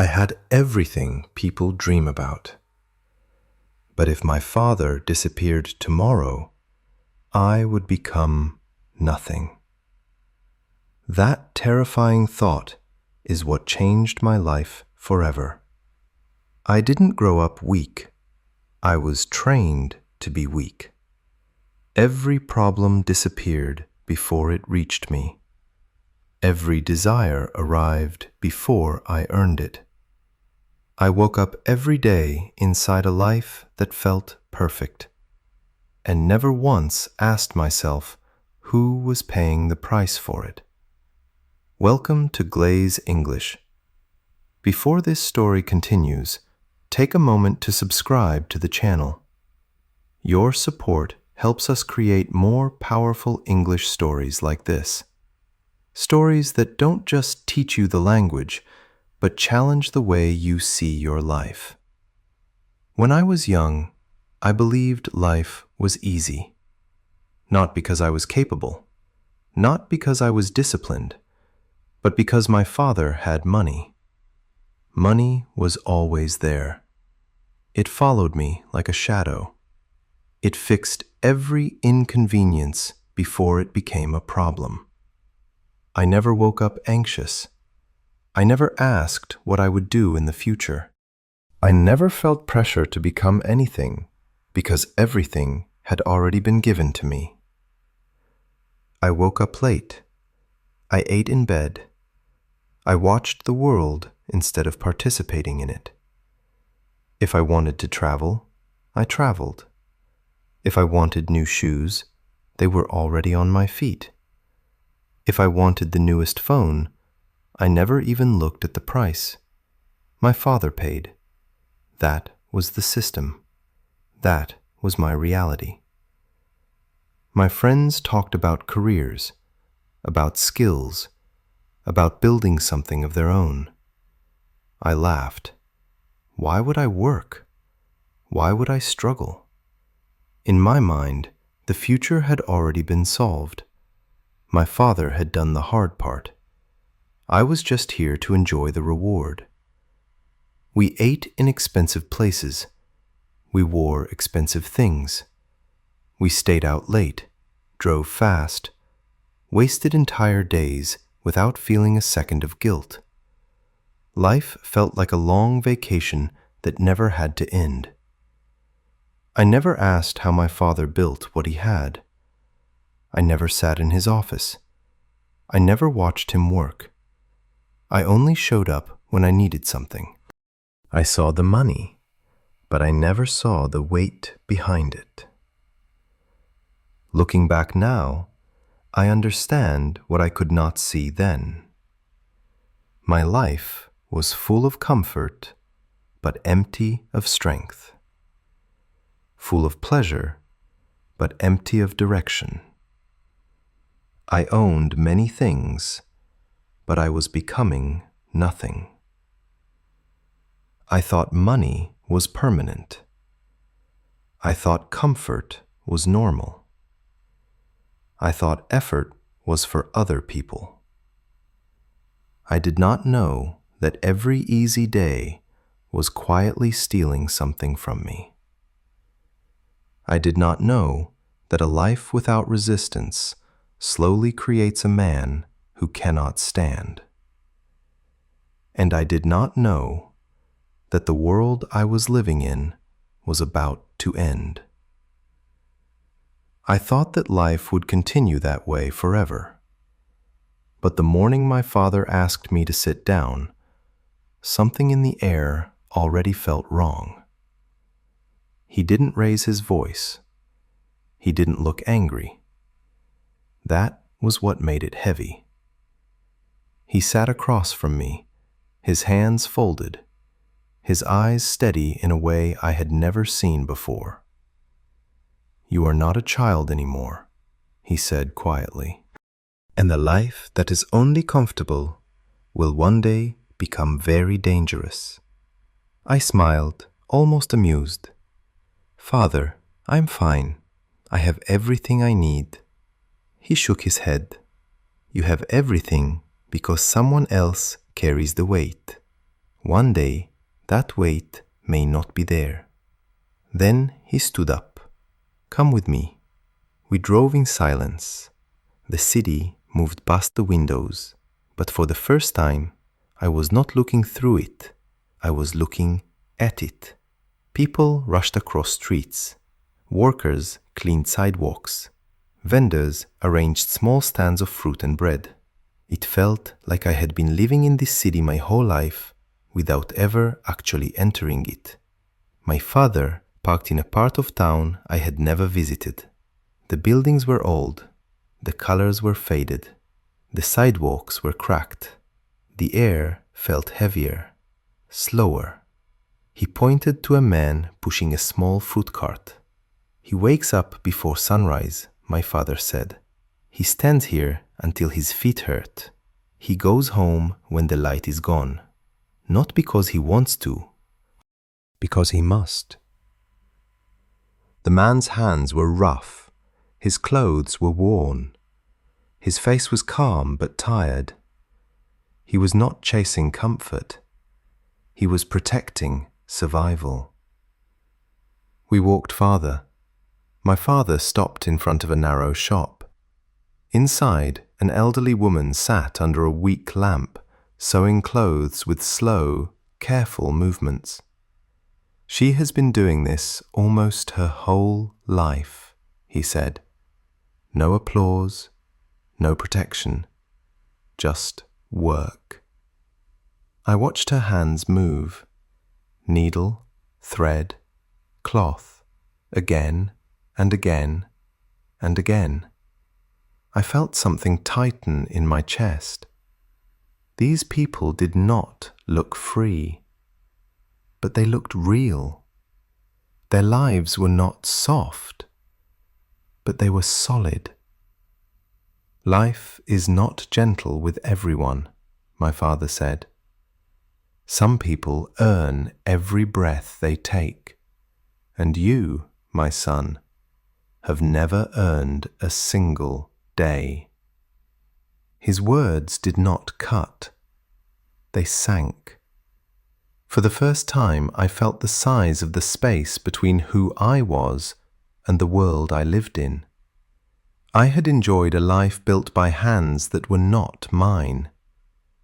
I had everything people dream about. But if my father disappeared tomorrow, I would become nothing. That terrifying thought is what changed my life forever. I didn't grow up weak. I was trained to be weak. Every problem disappeared before it reached me. Every desire arrived before I earned it. I woke up every day inside a life that felt perfect, and never once asked myself who was paying the price for it. Welcome to Glaze English. Before this story continues, take a moment to subscribe to the channel. Your support helps us create more powerful English stories like this. Stories that don't just teach you the language, but challenge the way you see your life. When I was young, I believed life was easy. Not because I was capable, not because I was disciplined, but because my father had money. Money was always there. It followed me like a shadow. It fixed every inconvenience before it became a problem. I never woke up anxious. I never asked what I would do in the future. I never felt pressure to become anything because everything had already been given to me. I woke up late. I ate in bed. I watched the world instead of participating in it. If I wanted to travel, I traveled. If I wanted new shoes, they were already on my feet. If I wanted the newest phone, I never even looked at the price. My father paid. That was the system. That was my reality. My friends talked about careers, about skills, about building something of their own. I laughed. Why would I work? Why would I struggle? In my mind, the future had already been solved. My father had done the hard part. I was just here to enjoy the reward. We ate in expensive places. We wore expensive things. We stayed out late, drove fast, wasted entire days without feeling a second of guilt. Life felt like a long vacation that never had to end. I never asked how my father built what he had. I never sat in his office. I never watched him work. I only showed up when I needed something. I saw the money, but I never saw the weight behind it. Looking back now, I understand what I could not see then. My life was full of comfort, but empty of strength. Full of pleasure, but empty of direction. I owned many things, but I was becoming nothing. I thought money was permanent. I thought comfort was normal. I thought effort was for other people. I did not know that every easy day was quietly stealing something from me. I did not know that a life without resistance slowly creates a man who cannot stand. And I did not know that the world I was living in was about to end. I thought that life would continue that way forever. But the morning my father asked me to sit down, something in the air already felt wrong. He didn't raise his voice. He didn't look angry. That was what made it heavy. He sat across from me, his hands folded, his eyes steady in a way I had never seen before. "You are not a child anymore," he said quietly. "And the life that is only comfortable will one day become very dangerous." I smiled, almost amused. "Father, I'm fine. I have everything I need." He shook his head. "You have everything because someone else carries the weight." One day, that weight may not be there. Then he stood up. Come with me. We drove in silence. The city moved past the windows, but for the first time, I was not looking through it. I was looking at it. People rushed across streets. Workers cleaned sidewalks. Vendors arranged small stands of fruit and bread. It felt like I had been living in this city my whole life without ever actually entering it. My father parked in a part of town I had never visited. The buildings were old. The colors were faded. The sidewalks were cracked. The air felt heavier, slower. He pointed to a man pushing a small fruit cart. He wakes up before sunrise, my father said. He stands here until his feet hurt. He goes home when the light is gone. Not because he wants to, because he must. The man's hands were rough. His clothes were worn. His face was calm but tired. He was not chasing comfort. He was protecting survival. We walked farther. My father stopped in front of a narrow shop. Inside, an elderly woman sat under a weak lamp, sewing clothes with slow, careful movements. She has been doing this almost her whole life, he said. No applause, no protection, just work. I watched her hands move. Needle, thread, cloth, again and again and again. I felt something tighten in my chest. These people did not look free, but they looked real. Their lives were not soft, but they were solid. Life is not gentle with everyone, my father said. Some people earn every breath they take, and you, my son, have never earned a single day. His words did not cut. They sank. For the first time, I felt the size of the space between who I was and the world I lived in. I had enjoyed a life built by hands that were not mine,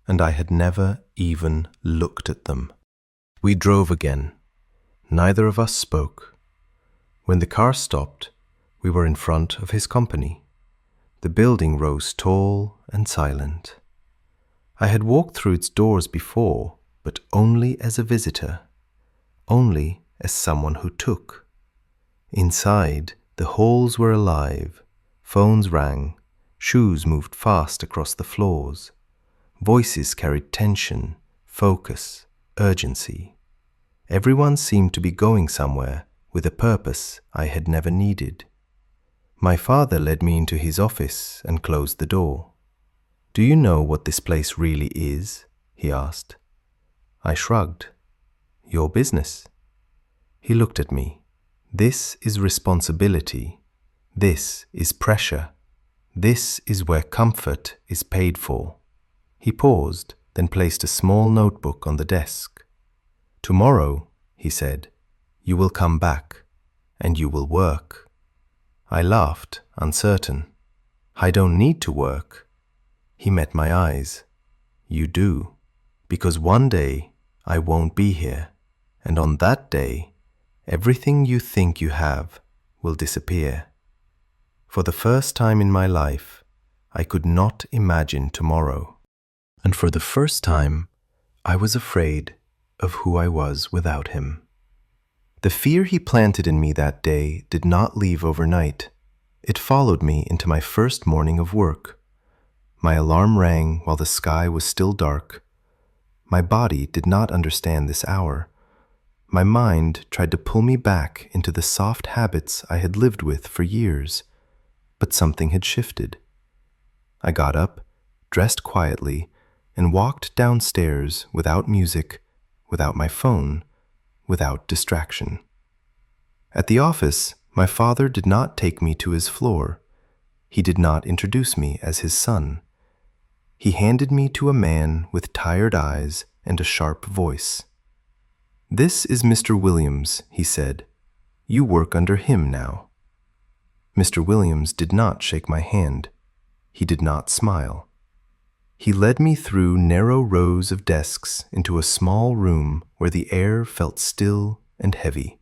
and I had never even looked at them. We drove again. Neither of us spoke. When the car stopped, we were in front of his company. The building rose tall and silent. I had walked through its doors before, but only as a visitor, only as someone who took. Inside, the halls were alive. Phones rang. Shoes moved fast across the floors. Voices carried tension, focus, urgency. Everyone seemed to be going somewhere with a purpose I had never needed. My father led me into his office and closed the door. "Do you know what this place really is?" he asked. I shrugged. "Your business." He looked at me. "This is responsibility. This is pressure. This is where comfort is paid for." He paused, then placed a small notebook on the desk. "Tomorrow," he said, "you will come back, and you will work." I laughed, uncertain. "I don't need to work." He met my eyes. "You do, because one day I won't be here, and on that day, everything you think you have will disappear." For the first time in my life, I could not imagine tomorrow. And for the first time, I was afraid of who I was without him. The fear he planted in me that day did not leave overnight. It followed me into my first morning of work. My alarm rang while the sky was still dark. My body did not understand this hour. My mind tried to pull me back into the soft habits I had lived with for years, but something had shifted. I got up, dressed quietly, and walked downstairs without music, without my phone, without distraction. At the office, my father did not take me to his floor. He did not introduce me as his son. He handed me to a man with tired eyes and a sharp voice. "This is Mr. Williams," he said. "You work under him now." Mr. Williams did not shake my hand. He did not smile. He led me through narrow rows of desks into a small room where the air felt still and heavy.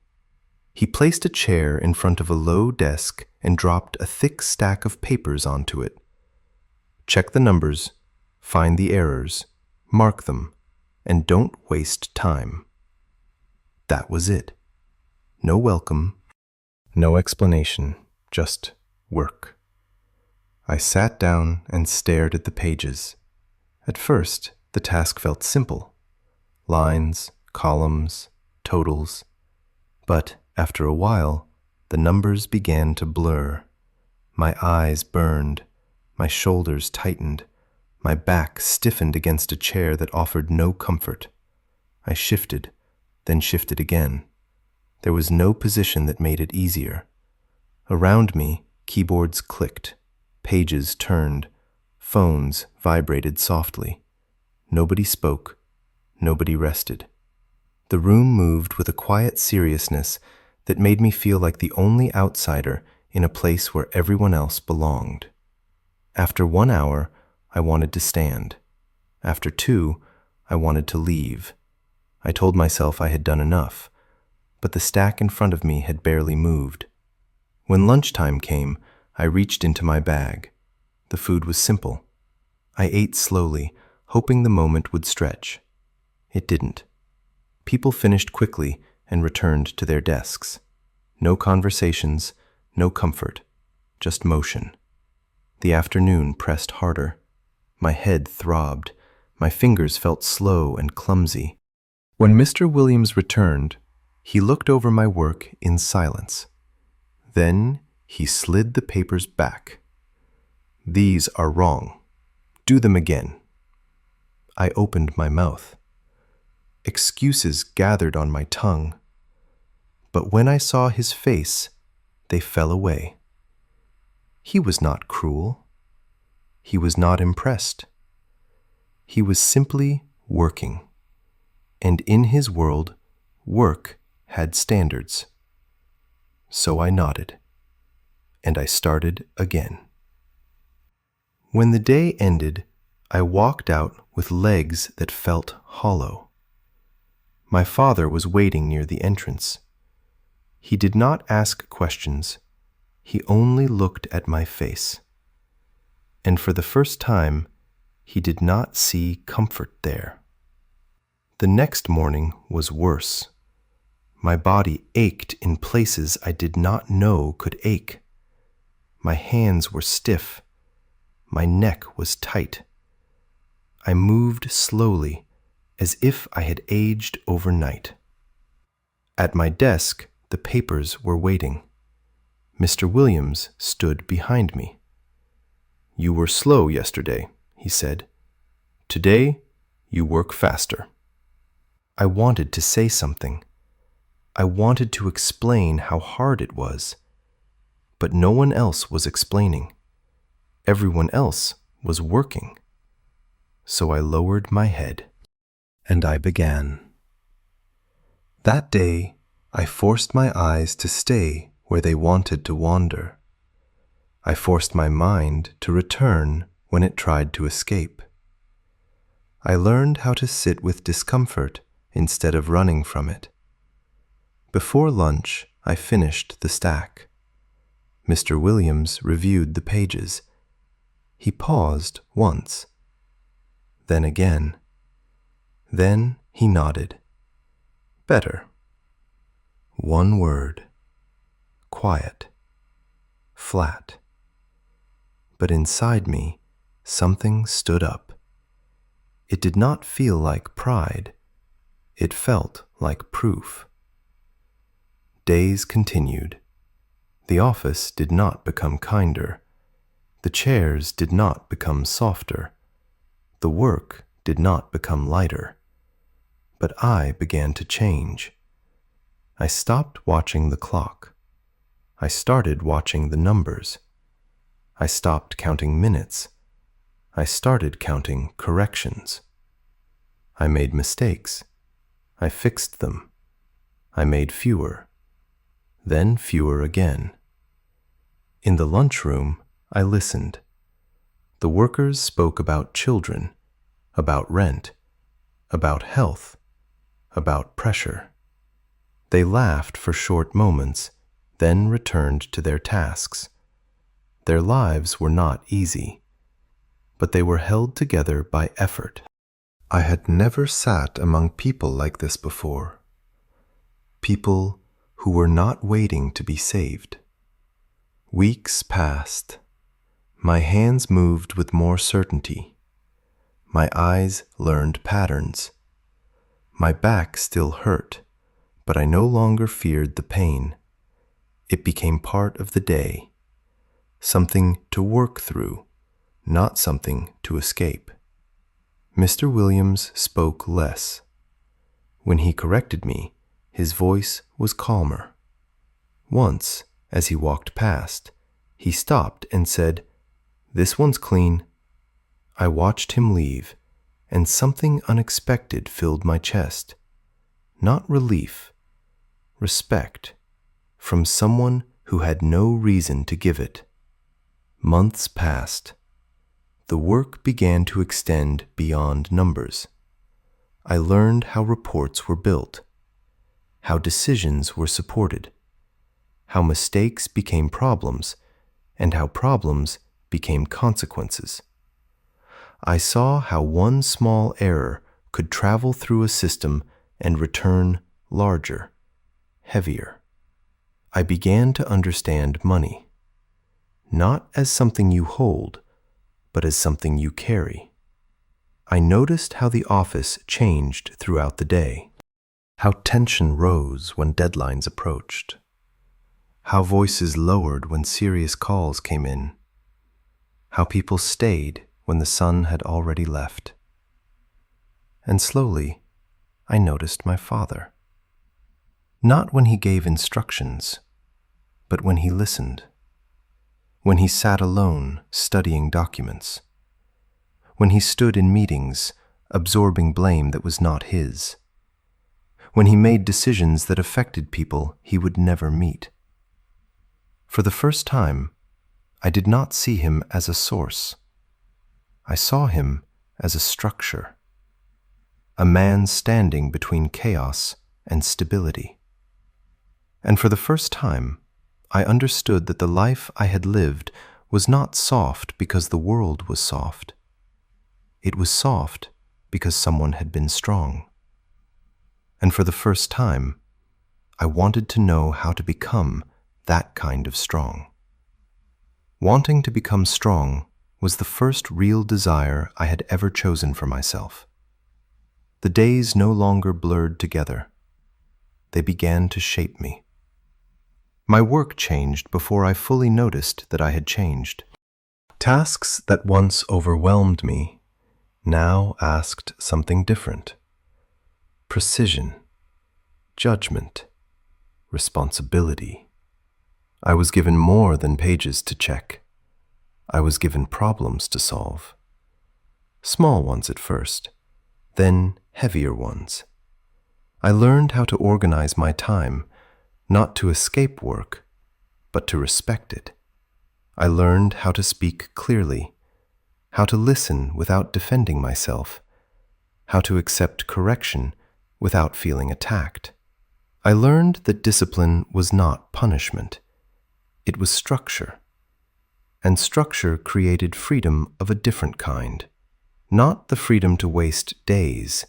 He placed a chair in front of a low desk and dropped a thick stack of papers onto it. "Check the numbers, find the errors, mark them, and don't waste time." That was it. No welcome, no explanation, just work. I sat down and stared at the pages. At first, the task felt simple. Lines, columns, totals. But after a while, the numbers began to blur. My eyes burned, my shoulders tightened, my back stiffened against a chair that offered no comfort. I shifted, then shifted again. There was no position that made it easier. Around me, keyboards clicked, pages turned, phones vibrated softly. Nobody spoke, nobody rested. The room moved with a quiet seriousness that made me feel like the only outsider in a place where everyone else belonged. After 1 hour, I wanted to stand. After 2, I wanted to leave. I told myself I had done enough, but the stack in front of me had barely moved. When lunchtime came, I reached into my bag. The food was simple. I ate slowly, hoping the moment would stretch. It didn't. People finished quickly and returned to their desks. No conversations, no comfort, just motion. The afternoon pressed harder. My head throbbed. My fingers felt slow and clumsy. When Mr. Williams returned, he looked over my work in silence. Then he slid the papers back. "These are wrong. Do them again." I opened my mouth. Excuses gathered on my tongue. But when I saw his face, they fell away. He was not cruel. He was not impressed. He was simply working. And in his world, work had standards. So I nodded, and I started again. When the day ended, I walked out with legs that felt hollow. My father was waiting near the entrance. He did not ask questions. He only looked at my face. And for the first time, he did not see comfort there. The next morning was worse. My body ached in places I did not know could ache. My hands were stiff. My neck was tight. I moved slowly, as if I had aged overnight. At my desk, the papers were waiting. Mr. Williams stood behind me. "You were slow yesterday," he said. "Today, you work faster." I wanted to say something. I wanted to explain how hard it was. But no one else was explaining. Everyone else was working. So I lowered my head, and I began. That day, I forced my eyes to stay where they wanted to wander. I forced my mind to return when it tried to escape. I learned how to sit with discomfort instead of running from it. Before lunch, I finished the stack. Mr. Williams reviewed the pages. He paused once, then again. Then he nodded. Better. One word. Quiet. Flat. But inside me, something stood up. It did not feel like pride. It felt like proof. Days continued. The office did not become kinder. The chairs did not become softer. The work did not become lighter. But I began to change. I stopped watching the clock. I started watching the numbers. I stopped counting minutes. I started counting corrections. I made mistakes. I fixed them. I made fewer, then fewer again. In the lunchroom, I listened. The workers spoke about children, about rent, about health, about pressure. They laughed for short moments, then returned to their tasks. Their lives were not easy, but they were held together by effort. I had never sat among people like this before. People who were not waiting to be saved. Weeks passed. My hands moved with more certainty. My eyes learned patterns. My back still hurt, but I no longer feared the pain. It became part of the day, something to work through, not something to escape. Mr. Williams spoke less. When he corrected me, his voice was calmer. Once, as he walked past, he stopped and said, "This one's clean." I watched him leave, and something unexpected filled my chest. Not relief, respect, from someone who had no reason to give it. Months passed. The work began to extend beyond numbers. I learned how reports were built, how decisions were supported, how mistakes became problems, and how problems became consequences. I saw how one small error could travel through a system and return larger, heavier. I began to understand money, not as something you hold, but as something you carry. I noticed how the office changed throughout the day, how tension rose when deadlines approached, how voices lowered when serious calls came in, how people stayed when the sun had already left. And slowly, I noticed my father. Not when he gave instructions, but when he listened. When he sat alone studying documents. When he stood in meetings absorbing blame that was not his. When he made decisions that affected people he would never meet. For the first time, I did not see him as a source. I saw him as a structure. A man standing between chaos and stability. And for the first time, I understood that the life I had lived was not soft because the world was soft. It was soft because someone had been strong. And for the first time, I wanted to know how to become that kind of strong. Wanting to become strong was the first real desire I had ever chosen for myself. The days no longer blurred together. They began to shape me. My work changed before I fully noticed that I had changed. Tasks that once overwhelmed me now asked something different. Precision, judgment, responsibility. I was given more than pages to check. I was given problems to solve. Small ones at first, then heavier ones. I learned how to organize my time, not to escape work, but to respect it. I learned how to speak clearly, how to listen without defending myself, how to accept correction without feeling attacked. I learned that discipline was not punishment. It was structure. And structure created freedom of a different kind. Not the freedom to waste days,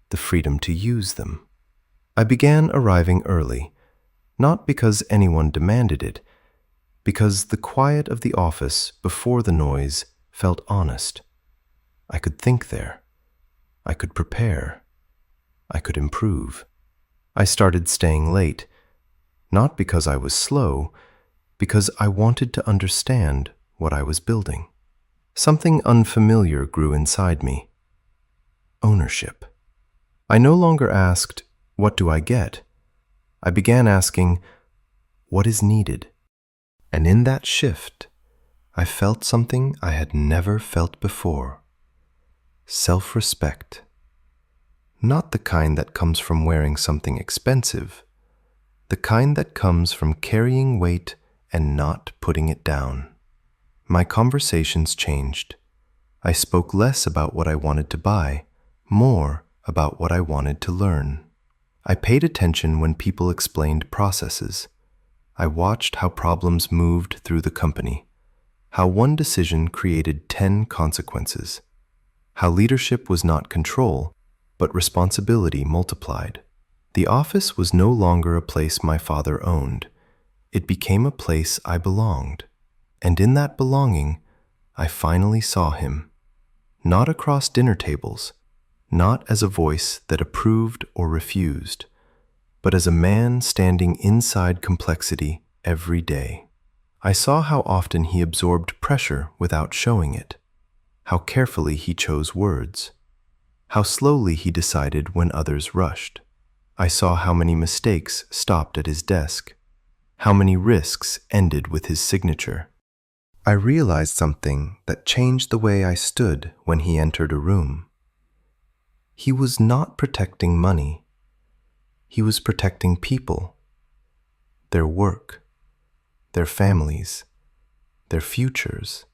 the freedom to use them. I began arriving early, not because anyone demanded it, because the quiet of the office before the noise felt honest. I could think there. I could prepare. I could improve. I started staying late, not because I was slow, because I wanted to understand what I was building. Something unfamiliar grew inside me. Ownership. I no longer asked, "What do I get?" I began asking, "What is needed?" And in that shift, I felt something I had never felt before. Self-respect. Not the kind that comes from wearing something expensive, the kind that comes from carrying weight and not putting it down. My conversations changed. I spoke less about what I wanted to buy, more about what I wanted to learn. I paid attention when people explained processes. I watched how problems moved through the company, how one decision created 10 consequences, how leadership was not control, but responsibility multiplied. The office was no longer a place my father owned. It became a place I belonged. And in that belonging, I finally saw him. Not across dinner tables, not as a voice that approved or refused, but as a man standing inside complexity every day. I saw how often he absorbed pressure without showing it, how carefully he chose words, how slowly he decided when others rushed. I saw how many mistakes stopped at his desk, how many risks ended with his signature. I realized something that changed the way I stood when he entered a room. He was not protecting money. He was protecting people, their work, their families, their futures.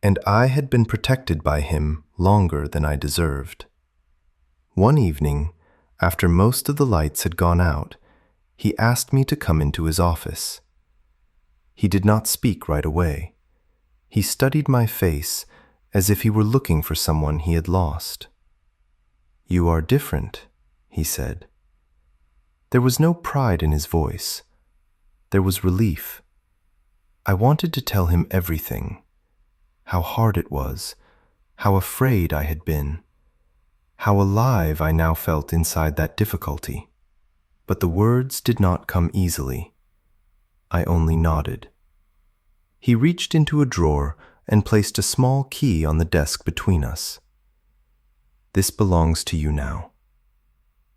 And I had been protected by him longer than I deserved. One evening, after most of the lights had gone out, he asked me to come into his office. He did not speak right away. He studied my face as if he were looking for someone he had lost. "You are different," he said. There was no pride in his voice. There was relief. I wanted to tell him everything, how hard it was, how afraid I had been, how alive I now felt inside that difficulty. But the words did not come easily. I only nodded. He reached into a drawer and placed a small key on the desk between us. "This belongs to you now."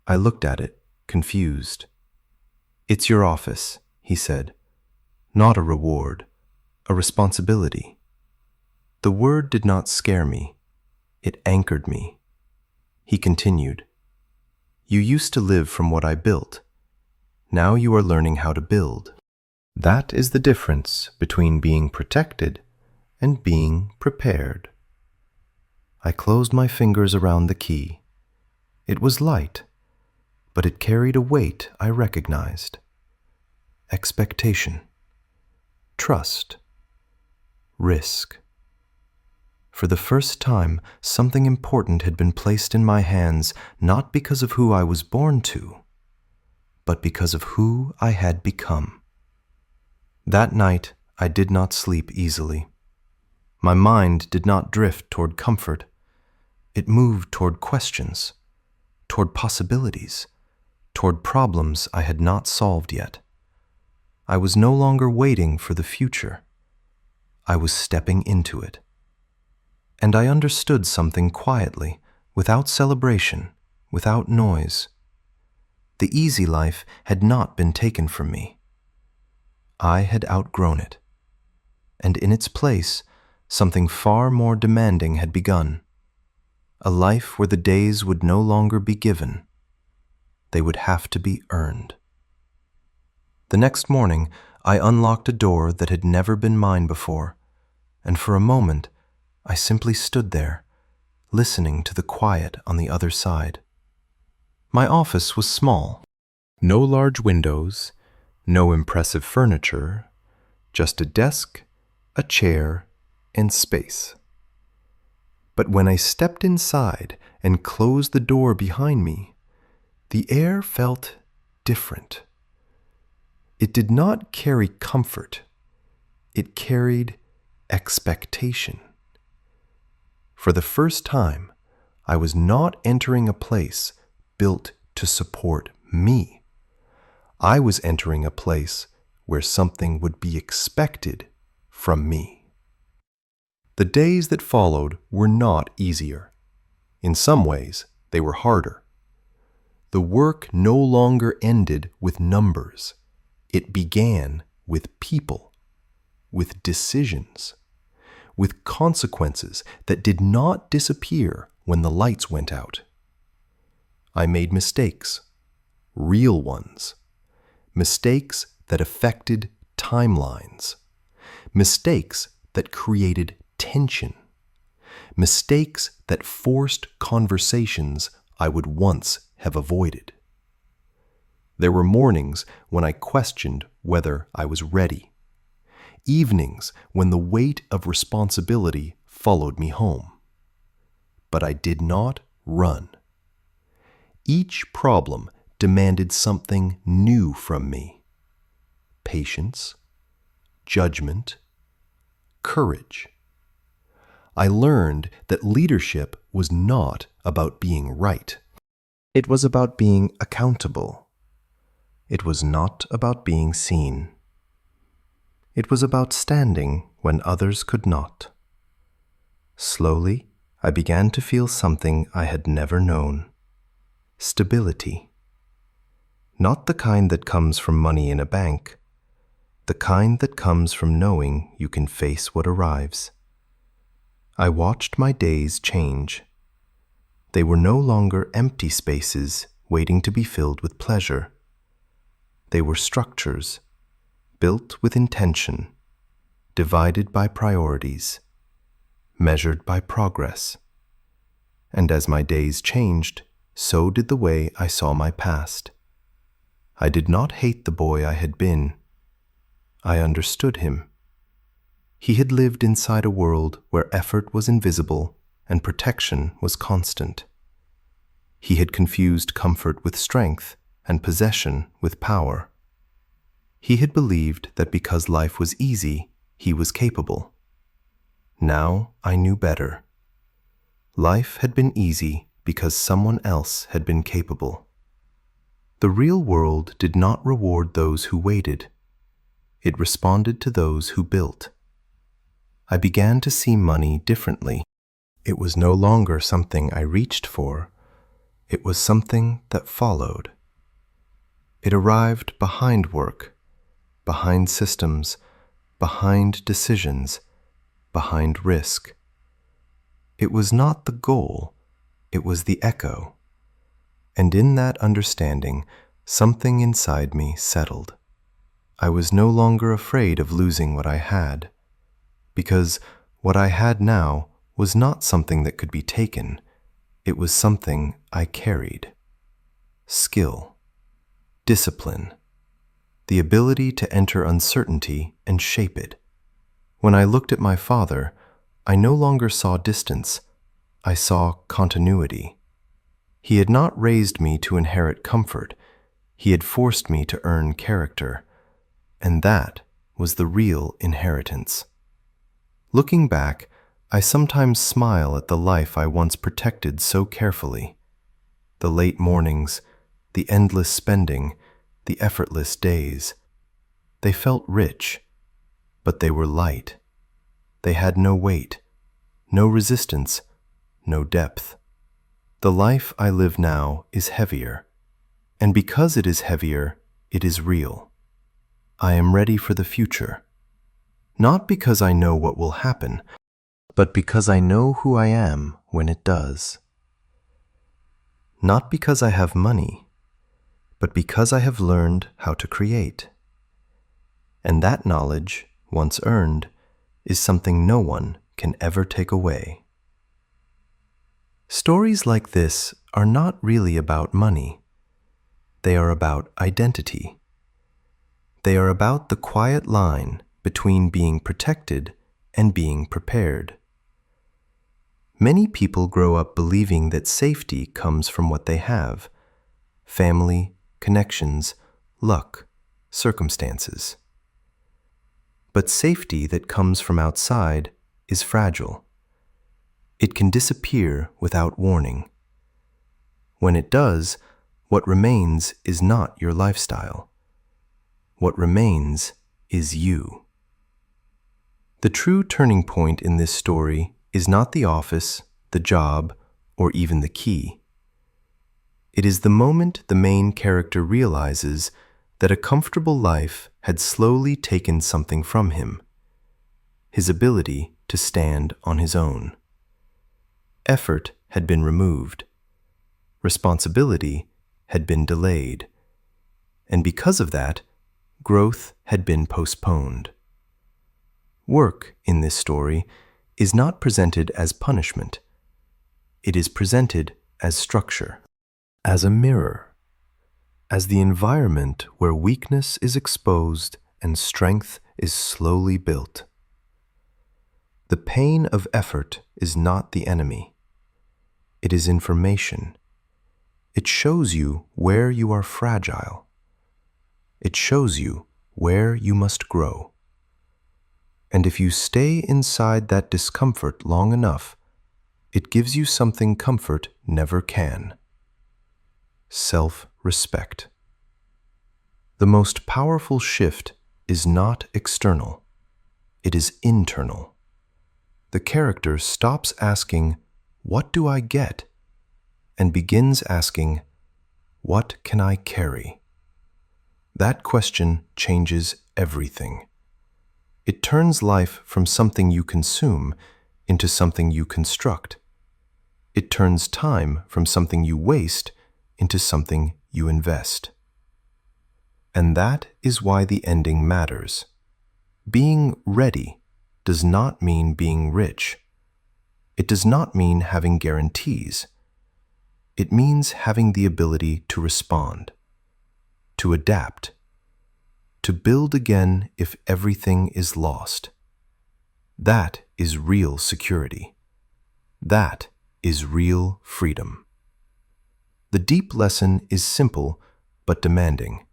I looked at it, confused. "It's your office," he said. "Not a reward, a responsibility." The word did not scare me. It anchored me. He continued, "You used to live from what I built. Now you are learning how to build." That is the difference between being protected and being prepared. I closed my fingers around the key. It was light, but it carried a weight I recognized. Expectation, trust, risk. For the first time, something important had been placed in my hands, not because of who I was born to, but because of who I had become. That night, I did not sleep easily. My mind did not drift toward comfort. It moved toward questions, toward possibilities, toward problems I had not solved yet. I was no longer waiting for the future. I was stepping into it. And I understood something quietly, without celebration, without noise. The easy life had not been taken from me. I had outgrown it. And in its place, something far more demanding had begun. A life where the days would no longer be given. They would have to be earned. The next morning, I unlocked a door that had never been mine before, and for a moment, I simply stood there, listening to the quiet on the other side. My office was small. No large windows, no impressive furniture, just a desk, a chair, and space. But when I stepped inside and closed the door behind me, the air felt different. It did not carry comfort. It carried expectation. For the first time, I was not entering a place built to support me. I was entering a place where something would be expected from me. The days that followed were not easier. In some ways, they were harder. The work no longer ended with numbers. It began with people, with decisions. with consequences that did not disappear when the lights went out. I made mistakes, real ones, mistakes that affected timelines, mistakes that created tension, mistakes that forced conversations I would once have avoided. There were mornings when I questioned whether I was ready, evenings when the weight of responsibility followed me home. But I did not run. Each problem demanded something new from me: patience, judgment, courage. I learned that leadership was not about being right. It was about being accountable. It was not about being seen. It was about standing when others could not. Slowly, I began to feel something I had never known: stability. Not the kind that comes from money in a bank, the kind that comes from knowing you can face what arrives. I watched my days change. They were no longer empty spaces waiting to be filled with pleasure. They were structures, built with intention, divided by priorities, measured by progress. And as my days changed, so did the way I saw my past. I did not hate the boy I had been. I understood him. He had lived inside a world where effort was invisible and protection was constant. He had confused comfort with strength and possession with power. He had believed that because life was easy, he was capable. Now I knew better. Life had been easy because someone else had been capable. The real world did not reward those who waited. It responded to those who built. I began to see money differently. It was no longer something I reached for. It was something that followed. It arrived behind work, behind systems, behind decisions, behind risk. It was not the goal, it was the echo. And in that understanding, something inside me settled. I was no longer afraid of losing what I had, because what I had now was not something that could be taken. It was something I carried. Skill, discipline, the ability to enter uncertainty and shape it. When I looked at my father, I no longer saw distance. I saw continuity. He had not raised me to inherit comfort. He had forced me to earn character. And that was the real inheritance. Looking back, I sometimes smile at the life I once protected so carefully. The late mornings, the endless spending, the effortless days. They felt rich, but they were light. They had no weight, no resistance, no depth. The life I live now is heavier, and because it is heavier, it is real. I am ready for the future. Not because I know what will happen, but because I know who I am when it does. Not because I have money, but because I have learned how to create. And that knowledge, once earned, is something no one can ever take away. Stories like this are not really about money. They are about identity. They are about the quiet line between being protected and being prepared. Many people grow up believing that safety comes from what they have: family, connections, luck, circumstances. But safety that comes from outside is fragile. It can disappear without warning. When it does, what remains is not your lifestyle. What remains is you. The true turning point in this story is not the office, the job, or even the key. It is the moment the main character realizes that a comfortable life had slowly taken something from him: his ability to stand on his own. Effort had been removed. Responsibility had been delayed. And because of that, growth had been postponed. Work in this story is not presented as punishment. It is presented as structure, as a mirror, as the environment where weakness is exposed and strength is slowly built. The pain of effort is not the enemy. It is information. It shows you where you are fragile. It shows you where you must grow. And if you stay inside that discomfort long enough, it gives you something comfort never can: self-respect. The most powerful shift is not external. It is internal. The character stops asking, "What do I get?" and begins asking, "What can I carry?" That question changes everything. It turns life from something you consume into something you construct. It turns time from something you waste into something you invest. And that is why the ending matters. Being ready does not mean being rich. It does not mean having guarantees. It means having the ability to respond, to adapt, to build again if everything is lost. That is real security. That is real freedom. The deep lesson is simple but demanding.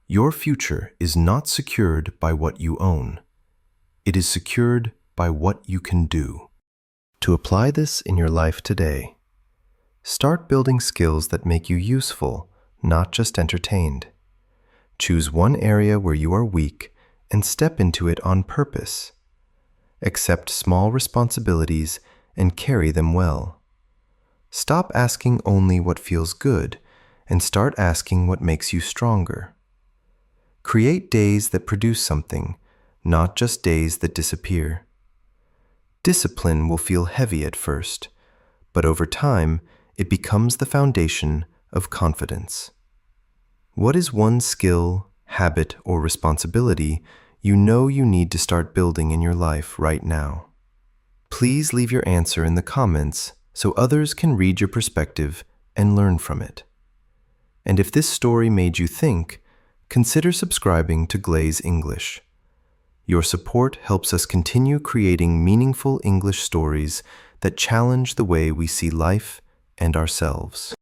Your future is not secured by what you own. It is secured by what you can do. To apply this in your life today, start building skills that make you useful, not just entertained. Choose one area where you are weak and step into it on purpose. Accept small responsibilities and carry them well. Stop asking only what feels good and start asking what makes you stronger. Create days that produce something, not just days that disappear. Discipline will feel heavy at first, but over time, it becomes the foundation of confidence. What is one skill, habit, or responsibility you know you need to start building in your life right now? Please leave your answer in the comments so others can read your perspective and learn from it. And if this story made you think, consider subscribing to Glaze English. Your support helps us continue creating meaningful English stories that challenge the way we see life and ourselves.